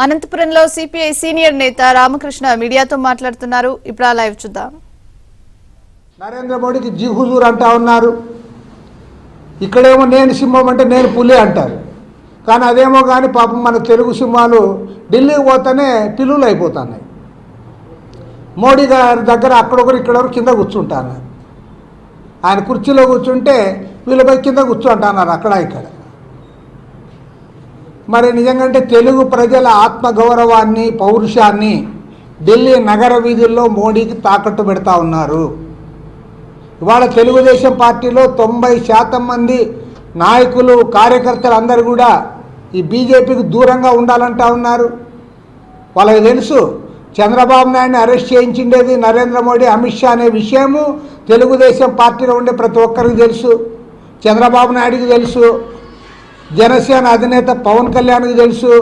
అనంతపురంలో CPI senior నేత రామకృష్ణ మీడియాతో మాట్లాడుతున్నారు. ఇప్పుడు ఆ లైవ్ చూద్దాం. నరేంద్ర మోడీకి జీ హుజూర్ అంటా ఉన్నారు. ఇక్కడేమో నేను సింహం అంటే నేను పులి అంటారు. కానీ అదేమో కానీ పాపం మన తెలుగు సింహాలు ఢిల్లీకి పోతేనే పిల్లులు అయిపోతున్నాయి. మోడీ గారి దగ్గర అక్కడొకరు ఇక్కడొకరు కింద కూర్చుంటారు. ఆయన కుర్చీలో కూర్చుంటే వీళ్ళపై కింద కూర్చుంటున్నారు అక్కడ ఇక్కడ. మరి నిజంగా తెలుగు ప్రజల ఆత్మగౌరవాన్ని పౌరుషాన్ని ఢిల్లీ నగర వీధుల్లో మోడీకి తాకట్టు పెడతా ఉన్నారు. ఇవాళ తెలుగుదేశం పార్టీలో 90% మంది నాయకులు కార్యకర్తలు అందరూ కూడా ఈ బీజేపీకి దూరంగా ఉండాలంటా ఉన్నారు. వాళ్ళకి తెలుసు చంద్రబాబు నాయుడిని అరెస్ట్ చేయించిండేది నరేంద్ర మోడీ, అమిత్ షా అనే విషయము తెలుగుదేశం పార్టీలో ఉండే ప్రతి ఒక్కరికి తెలుసు. చంద్రబాబు నాయుడికి తెలుసు, జనసేన అధినేత పవన్ కళ్యాణ్కి తెలుసు.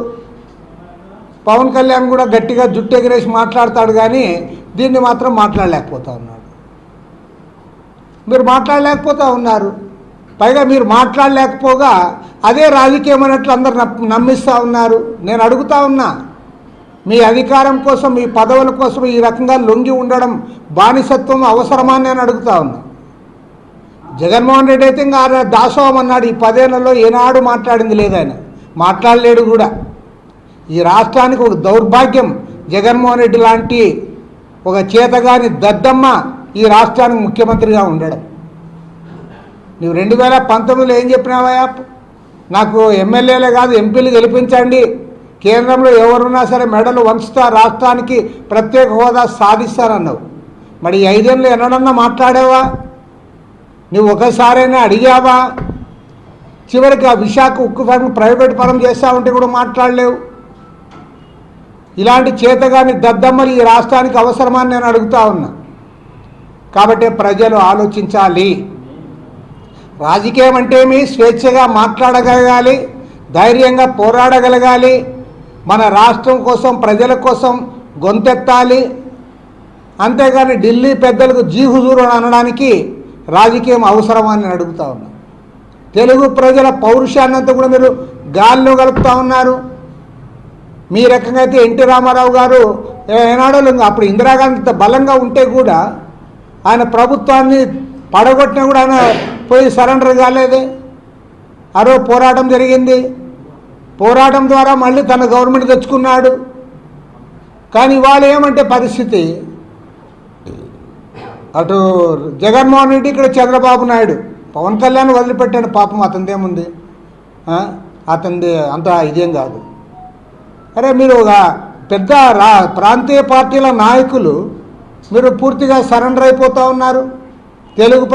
పవన్ కళ్యాణ్ కూడా గట్టిగా జుట్టు ఎగిరేసి మాట్లాడతాడు, కానీ దీన్ని మాత్రం మాట్లాడలేకపోతా ఉన్నాడు. మీరు మాట్లాడలేకపోతా ఉన్నారు. పైగా మీరు మాట్లాడలేకపోగా అదే రాజకీయం అన్నట్లు అందరు నమ్మిస్తూ ఉన్నారు. నేను అడుగుతా ఉన్నా, మీ అధికారం కోసం మీ పదవుల కోసం ఈ రకంగా లొంగి ఉండడం బానిసత్వం అవసరమా అని నేను అడుగుతా ఉన్నా. జగన్మోహన్ రెడ్డి అయితే ఇంకా దాసోహం అన్నాడు. ఈ 10 ఏళ్లలో ఏనాడు మాట్లాడింది లేదు, ఆయన మాట్లాడలేడు కూడా. ఈ రాష్ట్రానికి ఒక దౌర్భాగ్యం జగన్మోహన్ రెడ్డి లాంటి ఒక చేతగాని దద్దమ్మ ఈ రాష్ట్రానికి ముఖ్యమంత్రిగా ఉండడం. నువ్వు 2019లో ఏం చెప్పినావా? నాకు ఎమ్మెల్యేలే కాదు ఎంపీలు గెలిపించండి, కేంద్రంలో ఎవరున్నా సరే మెడలు వంచుతా, రాష్ట్రానికి ప్రత్యేక హోదా సాధిస్తానన్నావు. మరి 5 ఏళ్ళు ఎన్నడన్నా మాట్లాడావా? నువ్వు ఒకసారైనా అడిగావా? చివరికి ఆ విశాఖ ఉక్కు ఫ్యాక్టరీ ప్రైవేట్ పరం చేస్తా ఉంటే కూడా మాట్లాడలేవు. ఇలాంటి చేతగాని దద్దమ్మలు ఈ రాష్ట్రానికి అవసరమని నేను అడుగుతా ఉన్నా. కాబట్టి ప్రజలు ఆలోచించాలి. రాజకీయం అంటే మీ స్వేచ్ఛగా మాట్లాడగలగాలి, ధైర్యంగా పోరాడగలగాలి, మన రాష్ట్రం కోసం ప్రజల కోసం గొంతెత్తాలి. అంతేగాని ఢిల్లీ పెద్దలకు జీ హుజూర్ అనడానికి రాజకీయం అవసరమని నేను అడుగుతా ఉన్నా. తెలుగు ప్రజల పౌరుషాన్నంతా కూడా మీరు గాల్లో కలుపుతూ ఉన్నారు. మీ రకంగా అయితే ఎన్టీ రామారావు గారు ఏనాడో అప్పుడు ఇందిరాగాంధీ బలంగా ఉంటే కూడా ఆయన ప్రభుత్వాన్ని పడగొట్టినా కూడా ఆయన పోయి సరెండర్ కాలేదే. అరో పోరాటం జరిగింది, పోరాటం ద్వారా మళ్ళీ తన గవర్నమెంట్ తెచ్చుకున్నాడు. కానీ ఇవాళ ఏమంటే పరిస్థితి, అటు జగన్మోహన్ రెడ్డి, ఇక్కడ చంద్రబాబు నాయుడు. పవన్ కళ్యాణ్ వదిలిపెట్టాడు, పాపం అతనిదేముంది, అతనిది అంత ఇదేం కాదు. అరే మీరు ఒక పెద్ద ప్రాంతీయ పార్టీల నాయకులు మీరు పూర్తిగా సరెండర్ అయిపోతూ ఉన్నారు. తెలుగు